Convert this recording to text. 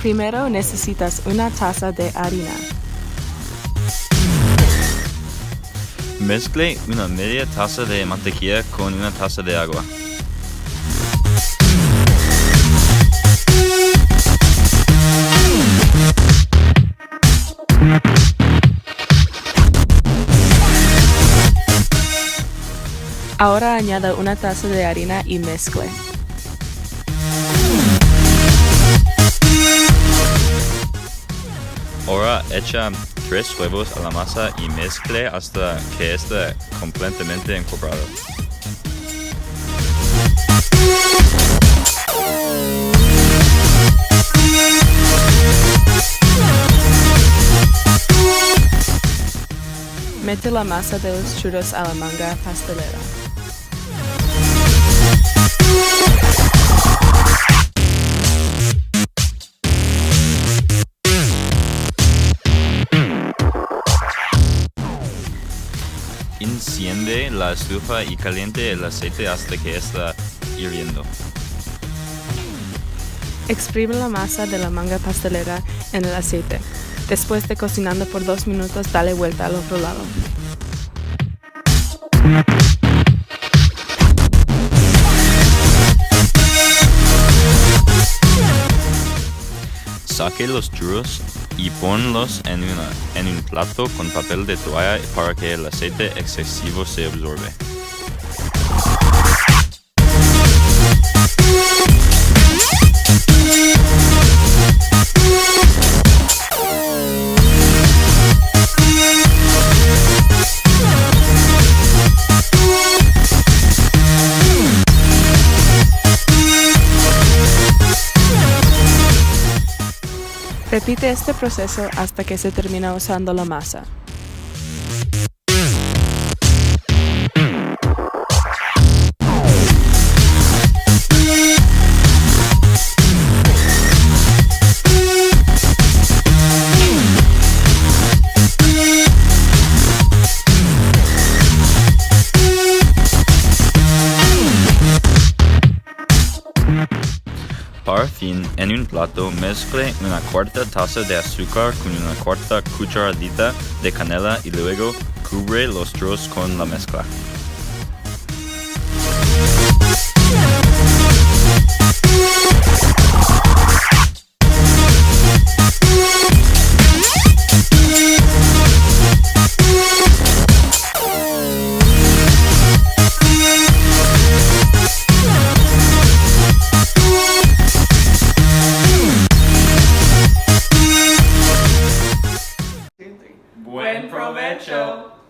Primero necesitas una taza de harina. Mezcle una media taza de mantequilla con una taza de agua. Ahora añada una taza de harina y mezcle. Ahora echa 3 huevos a la masa y mezcle hasta que esté completamente incorporado. Mete la masa de los churros a la manga pastelera. Enciende la estufa y caliente el aceite hasta que está hirviendo. Exprime la masa de la manga pastelera en el aceite. Después de cocinando por 2 minutos, dale vuelta al otro lado. Saque los churros y ponlos en un plato con papel de toalla para que el aceite excesivo se absorbe. Repite este proceso hasta que se termina usando la masa. Para fin, en un plato, mezcle una cuarta taza de azúcar con una cuarta cucharadita de canela y luego cubre los churros con la mezcla. Buen provecho!